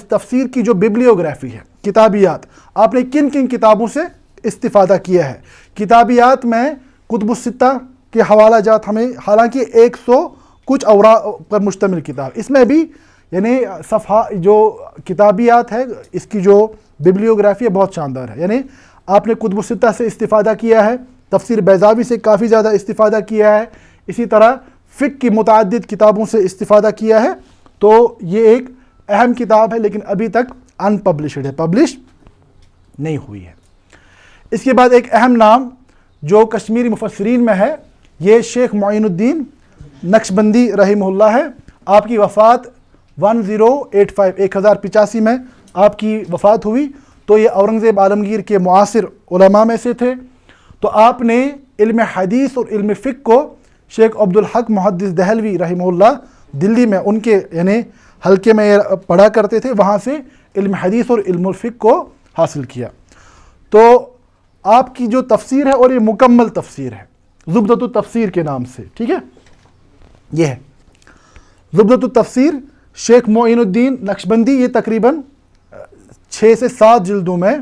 تفسیر کی جو ببلیوگرافی ہے، کتابیات، آپ نے کن کن کتابوں سے استفادہ کیا ہے. کتابیات میں کتب الستہ کے حوالہ جات ہمیں، حالانکہ 100 کچھ اوراق پر مشتمل کتاب، اس میں بھی یعنی صفحہ جو کتابیات ہے اس کی جو ببلیوگرافی ہے بہت شاندار ہے. یعنی آپ نے کتب الستہ سے استفادہ کیا ہے، تفسیر بیضاوی سے کافی زیادہ استفادہ کیا ہے، اسی طرح فقہ کی متعدد کتابوں سے استفادہ کیا ہے. تو یہ ایک اہم کتاب ہے لیکن ابھی تک ان پبلشڈ ہے، پبلش نہیں ہوئی ہے. اس کے بعد ایک اہم نام جو کشمیری مفسرین میں ہے، یہ شیخ معین الدین نقشبندی رحمہ اللہ ہے. آپ کی وفات 1085 میں آپ کی وفات ہوئی. تو یہ اورنگزیب عالمگیر کے معاصر علماء میں سے تھے. تو آپ نے علم حدیث اور علم فقہ کو شیخ عبدالحق محدث دہلوی رحمہ اللہ دلی میں ان کے یعنی حلقے میں پڑھا کرتے تھے، وہاں سے علم حدیث اور علم الفقہ کو حاصل کیا. تو آپ کی جو تفسیر ہے اور یہ مکمل تفسیر ہے زبدۃ التفسیر کے نام سے. ٹھیک ہے، یہ ہے زبدۃ التفسیر شیخ معین الدین نقشبندی. یہ تقریباً 6 سے 7 جلدوں میں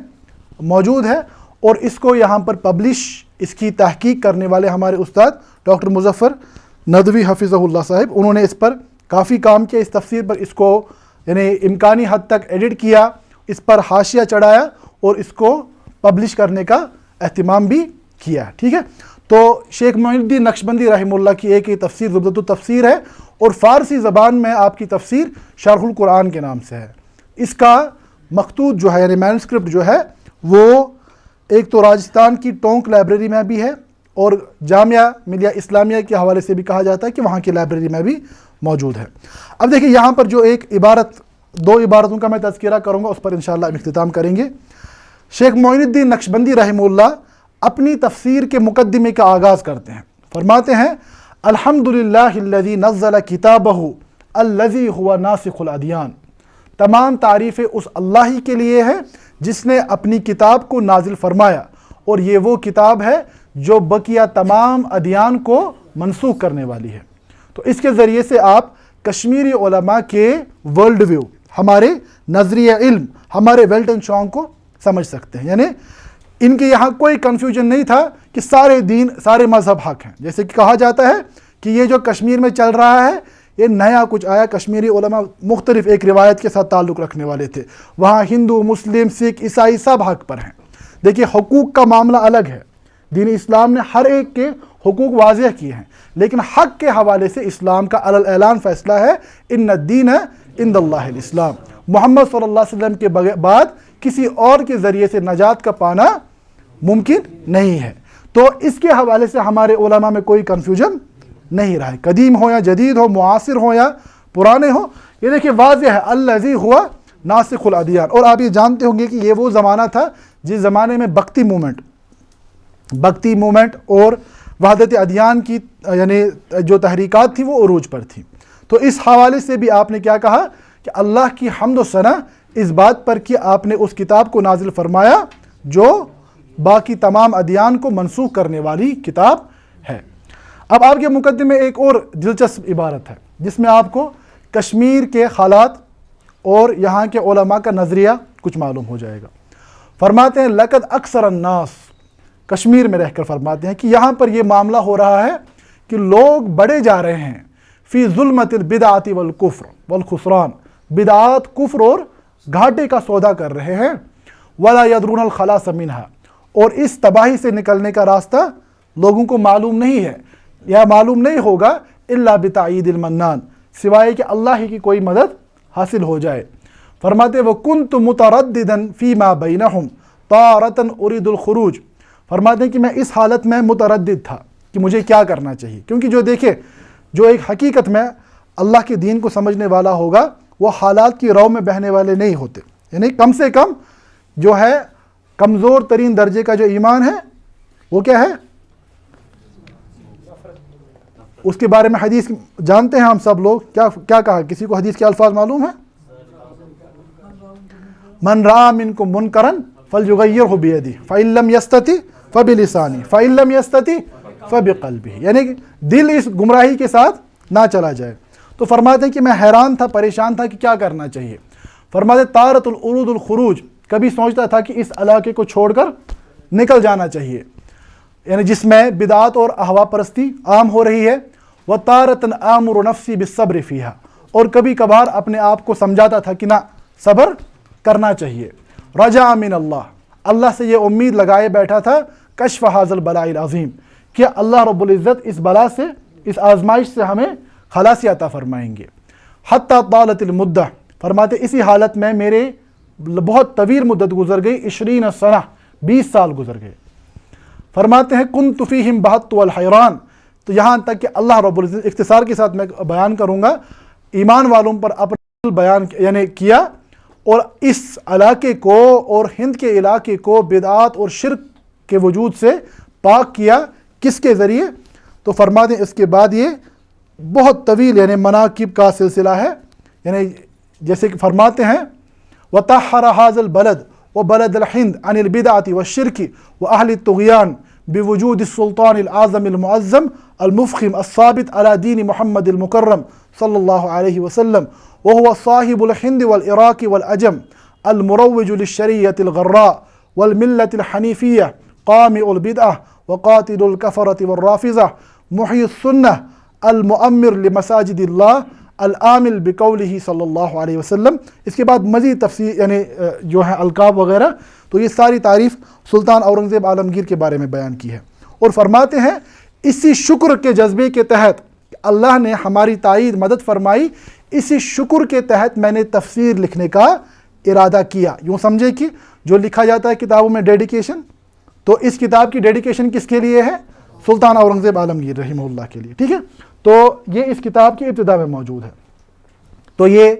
موجود ہے اور اس کو یہاں پر اس کی تحقیق کرنے والے ہمارے استاد ڈاکٹر مظفر ندوی حفظہ اللہ صاحب، انہوں نے اس پر کافی کام کیا. اس تفسیر پر اس کو یعنی امکانی حد تک ایڈٹ کیا، اس پر حاشیہ چڑھایا اور اس کو پبلش کرنے کا اہتمام بھی کیا. ٹھیک ہے، تو شیخ معین الدین نقشبندی رحمہ اللہ کی ایک تفسیر زبدۃ التفسیر ہے اور فارسی زبان میں آپ کی تفسیر شرح القرآن کے نام سے ہے. اس کا مخطوط جو ہے یعنی مینوسکرپٹ جو ہے وہ ایک تو راجستھان کی ٹونک لائبریری میں بھی ہے اور جامعہ ملیہ اسلامیہ کے حوالے سے بھی کہا جاتا ہے کہ وہاں کی لائبریری میں بھی موجود ہے. اب دیکھیں یہاں پر جو ایک عبارت دو عبارتوں کا میں تذکرہ کروں گا، اس پر انشاءاللہ اختتام کریں گے۔ شیخ معین الدین نقشبندی رحمہ اللہ اپنی تفسیر کے مقدمے کا آغاز کرتے ہیں، فرماتے ہیں الحمدللہ الذی نزل کتابہ الذی هو ناسخ الادیان، تمام تعریفیں اس اللہ ہی کے لیے ہے جس نے اپنی کتاب کو نازل فرمایا، اور یہ وہ کتاب ہے جو بقیہ تمام ادیان کو منسوخ کرنے والی ہے۔ تو اس کے ذریعے سے آپ کشمیری علماء کے ورلڈ ویو، ہمارے نظریہ علم، ہمارے ویلٹن شانگ کو سمجھ سکتے ہیں۔ یعنی ان کے یہاں کوئی کنفیوژن نہیں تھا کہ سارے دین، سارے مذہب حق ہیں، جیسے کہ کہا جاتا ہے کہ یہ جو کشمیر میں چل رہا ہے یہ نیا کچھ آیا۔ کشمیری علماء مختلف ایک روایت کے ساتھ تعلق رکھنے والے تھے، وہاں ہندو، مسلم، سکھ، عیسائی سب حق پر ہیں۔ دیکھیے حقوق کا معاملہ الگ ہے، دین اسلام نے ہر ایک کے حقوق واضح کیے ہیں، لیکن حق کے حوالے سے اسلام کا علی الاعلان فیصلہ ہے ان الدین عند اللہ الاسلام، محمد صلی اللہ علیہ وسلم کے بعد کسی اور کے ذریعے سے نجات کا پانا ممکن نہیں ہے۔ تو اس کے حوالے سے ہمارے علماء میں کوئی کنفیوژن نہیں رہا ہے، قدیم ہو یا جدید ہو، معاصر ہو یا پرانے ہو، یہ دیکھیے واضح ہے الذی ہوا ناسخ الادیان۔ اور آپ یہ جانتے ہوں گے کہ یہ وہ زمانہ تھا جس زمانے میں بھکتی مومنٹ اور وحدت ادیان کی یعنی جو تحریکات تھیں وہ عروج پر تھیں۔ تو اس حوالے سے بھی آپ نے کیا کہا کہ اللہ کی حمد و ثنا اس بات پر کہ آپ نے اس کتاب کو نازل فرمایا جو باقی تمام ادیان کو منسوخ کرنے والی کتاب ہے۔ اب آپ کے مقدمے میں ایک اور دلچسپ عبارت ہے جس میں آپ کو کشمیر کے حالات اور یہاں کے علماء کا نظریہ کچھ معلوم ہو جائے گا۔ فرماتے ہیں لقد اکثر الناس، کشمیر میں رہ کر فرماتے ہیں کہ یہاں پر یہ معاملہ ہو رہا ہے کہ لوگ بڑھے جا رہے ہیں فی ظلمت البدعات والکفر والخسران، بدعات، کفر اور گھاٹے کا سودا کر رہے ہیں، ولا یدرون الخلاص منها، اور اس تباہی سے نکلنے کا راستہ لوگوں کو معلوم نہیں ہے یا معلوم نہیں ہوگا الا بتعید المنان، سوائے کہ اللہ ہی کی کوئی مدد حاصل ہو جائے۔ فرماتے وکنت مترددا فیما بینہم طارۃ ارید الخروج، فرماتے ہیں کہ میں اس حالت میں متردد تھا کہ مجھے کیا کرنا چاہیے، کیونکہ جو دیکھے جو ایک حقیقت میں اللہ کے دین کو سمجھنے والا ہوگا وہ حالات کی رو میں بہنے والے نہیں ہوتے، یعنی کم سے کم جو ہے کمزور ترین درجے کا جو ایمان ہے وہ کیا ہے، اس کے بارے میں حدیث جانتے ہیں ہم سب لوگ، کیا کہا، کسی کو حدیث کے الفاظ معلوم ہے؟ من رأى منکم منکرا فلیغیرہ بیدہ فإن لم یستطع فبلسانہ فإن لم یستطع فبقلبہ، یعنی دل اس گمراہی کے ساتھ نہ چلا جائے۔ تو فرماتے ہیں کہ میں حیران تھا، پریشان تھا کہ کیا کرنا چاہیے۔ فرماتے طارت العروض الخروج، کبھی سوچتا تھا کہ اس علاقے کو چھوڑ کر نکل جانا چاہیے، یعنی جس میں بدعات اور اہوا پرستی عام ہو رہی ہے، وَطَارَةً آمُرُ نَفْسِي بِالصَّبْرِ فِيهَا، اور کبھی کبھار اپنے آپ کو سمجھاتا تھا کہ نہ صبر کرنا چاہیے۔ رجاء من اللہ سے یہ امید لگائے بیٹھا تھا کشف حاضل البلاء العظیم، کہ اللہ رب العزت اس بلا سے، اس آزمائش سے ہمیں خلاصی عطا فرمائیں گے۔ حتی طالت المدہ، فرماتے اسی حالت میں میرے بہت طویل مدت گزر گئی، 20 سنہ، 20 سال گزر گئے۔ فرماتے ہیں کنت فیہم بہت والحیران، تو یہاں تک کہ اللہ رب العزت، اختصار کے ساتھ میں بیان کروں گا، ایمان والوں پر اپنا بیان یعنی کیا، اور اس علاقے کو اور ہند کے علاقے کو بدعات اور شرک کے وجود سے پاک کیا، کس کے ذریعے؟ تو فرماتے ہیں اس کے بعد یہ بہت طویل یعنی مناقب کا سلسلہ ہے، یعنی جیسے کہ فرماتے ہیں وَطَحَّرَ هَذَا الْبَلَدِ وَبَلَدَ الْحِنْدِ عَنِ الْبِدْعَةِ وَالشِّرْكِ وَأَهْلِ الطُّغْيَانِ بِوُجُودِ السُّلْطَانِ الْأَعْظَمِ الْمُعَظَّمِ الْمُفْخِمِ الثَّابِتِ عَلَى دِينِ محمد المکرم صلی اللہ علیہ وسلم وهو صاحب الہند والعراق والعجم المروج للشریعة الغراء والملة الحنیفیہ قامع البدعة وقاتل الكفرة والرافضة محی السنة المؤمر لمساجد اللہ العامل بقولہ صلی اللہ علیہ وسلم۔ اس کے بعد مزید تفصیل یعنی جو ہے القاب وغیرہ، تو یہ ساری تعریف سلطان اورنگزیب عالمگیر کے بارے میں بیان کی ہے، اور فرماتے ہیں اسی شکر کے جذبے کے تحت اللہ نے ہماری تائید مدد فرمائی، اسی شکر کے تحت میں نے تفسیر لکھنے کا ارادہ کیا۔ یوں سمجھے کہ جو لکھا جاتا ہے کتابوں میں ڈیڈیکیشن، تو اس کتاب کی ڈیڈیکیشن کس کے لیے ہے؟ سلطان اورنگزیب عالمگیر رحمہ اللہ کے لیے، ٹھیک ہے؟ تو یہ اس کتاب کی ابتدا میں موجود ہے۔ تو یہ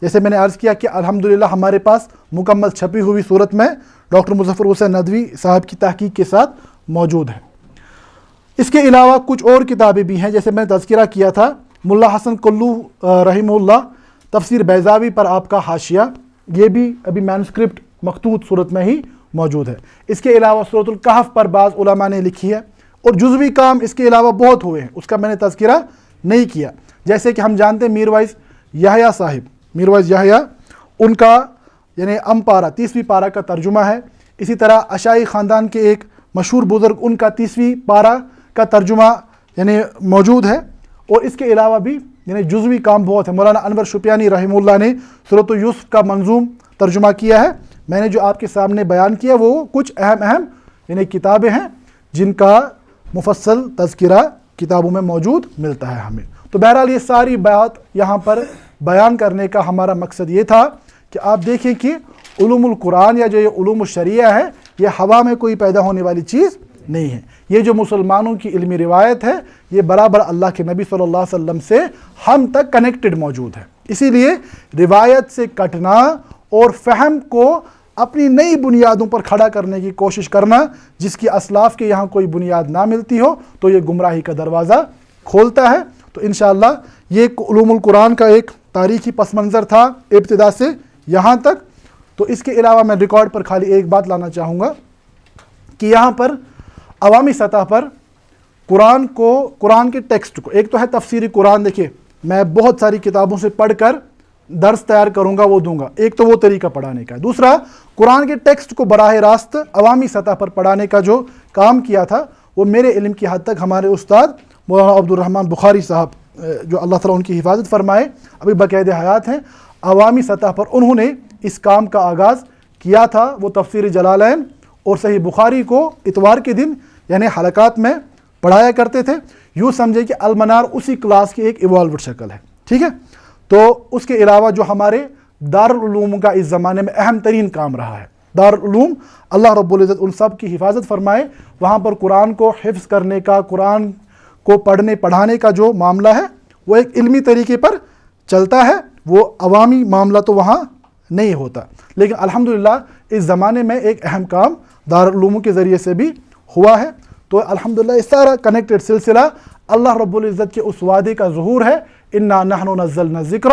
جیسے میں نے عرض کیا کہ الحمدللہ ہمارے پاس مکمل چھپی ہوئی صورت میں ڈاکٹر مظفر حسین ندوی صاحب کی تحقیق کے ساتھ موجود ہے۔ اس کے علاوہ کچھ اور کتابیں بھی ہیں، جیسے میں نے تذکرہ کیا تھا ملا حسن کلو رحمہ اللہ تفسیر بیضاوی پر آپ کا حاشیہ، یہ بھی ابھی مینوسکرپٹ مخطوط صورت میں ہی موجود ہے۔ اس کے علاوہ سورۃ الکہف پر بعض علماء نے لکھی ہے، اور جزوی کام اس کے علاوہ بہت ہوئے ہیں، اس کا میں نے تذکرہ نہیں کیا۔ جیسے کہ ہم جانتے ہیں میروائز یحییٰ صاحب، میروائز یحییٰ، ان کا یعنی پارہ 30ویں پارہ کا ترجمہ ہے۔ اسی طرح اشائی خاندان کے ایک مشہور بزرگ، ان کا 30ویں پارہ کا ترجمہ یعنی موجود ہے، اور اس کے علاوہ بھی یعنی جزوی کام بہت ہے۔ مولانا انور شوپیانی رحمہ اللہ نے سورۃ یوسف کا منظوم ترجمہ کیا ہے۔ میں نے جو آپ کے سامنے بیان کیا وہ کچھ اہم یعنی کتابیں ہیں جن کا مفصل تذکرہ کتابوں میں موجود ملتا ہے ہمیں۔ تو بہرحال یہ ساری بات یہاں پر بیان کرنے کا ہمارا مقصد یہ تھا کہ آپ دیکھیں کہ علوم القرآن یا جو یہ علوم الشریعہ ہے یہ ہوا میں کوئی پیدا ہونے والی چیز نہیں ہے۔ یہ جو مسلمانوں کی علمی روایت ہے یہ برابر اللہ کے نبی صلی اللہ علیہ وسلم سے ہم تک کنیکٹڈ موجود ہے۔ اسی لیے روایت سے کٹنا اور فہم کو اپنی نئی بنیادوں پر کھڑا کرنے کی کوشش کرنا، جس کی اسلاف کے یہاں کوئی بنیاد نہ ملتی ہو، تو یہ گمراہی کا دروازہ کھولتا ہے۔ تو انشاءاللہ یہ علوم القرآن کا ایک تاریخی پس منظر تھا ابتدا سے یہاں تک۔ تو اس کے علاوہ میں ریکارڈ پر خالی ایک بات لانا چاہوں گا کہ یہاں پر عوامی سطح پر قرآن کے ٹیکسٹ کو، ایک تو ہے تفسیر قرآن، دیکھیے میں بہت ساری کتابوں سے پڑھ کر درس تیار کروں گا وہ دوں گا، ایک تو وہ طریقہ پڑھانے کا ہے۔ دوسرا قرآن کے ٹیکسٹ کو براہ راست عوامی سطح پر پڑھانے کا جو کام کیا تھا وہ میرے علم کی حد تک ہمارے استاد مولانا عبد الرحمن بخاری صاحب، جو اللہ تعالیٰ ان کی حفاظت فرمائے، ابھی باقاعد حیات ہیں، عوامی سطح پر انہوں نے اس کام کا آغاز کیا تھا۔ وہ تفسیر جلالین اور صحیح بخاری کو اتوار کے دن یعنی حلقات میں پڑھایا کرتے تھے۔ یوں سمجھے کہ المنار اسی کلاس کی ایک ایوالوڈ شکل ہے، ٹھیک ہے۔ تو اس کے علاوہ جو ہمارے دارالعلوم کا اس زمانے میں اہم ترین کام رہا ہے، دارالعلوم اللہ رب العزت ان سب کی حفاظت فرمائے، وہاں پر قرآن کو حفظ کرنے کا، قرآن کو پڑھنے پڑھانے کا جو معاملہ ہے وہ ایک علمی طریقے پر چلتا ہے، وہ عوامی معاملہ تو وہاں نہیں ہوتا۔ لیکن الحمدللہ اس زمانے میں ایک اہم کام دارالعلوم کے ذریعے سے بھی ہوا ہے۔ تو الحمدللہ اس سارا کنیکٹڈ سلسلہ اللہ رب العزت کے اس وعدے کا ظہور ہے، انا نحن نزلنا الذکر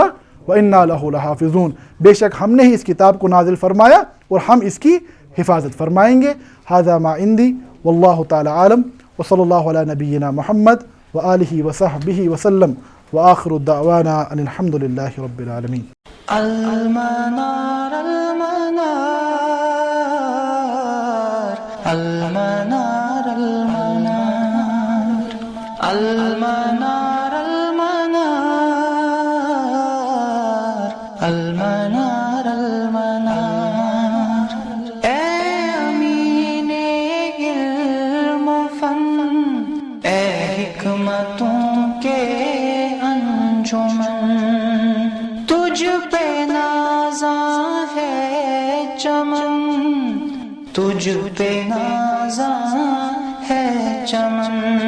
وانا لہ لحافظون، بے شک ہم نے ہی اس کتاب کو نازل فرمایا اور ہم اس کی حفاظت فرمائیں گے۔ ھذا ما عندی واللہ تعالی عالم، وصلی اللہ علی نبینا محمد وآلہ وصحبہ وسلم، وآخر الدعوانا ان الحمد للہ رب العالمین۔ المنار المنار المنار المنار المنار المنار المنار اے امین علم و فن، اے حکمتوں کے انجمن، تجھ پہ نازاں ہے چمن، تجھ پہ نازاں ہے چمن۔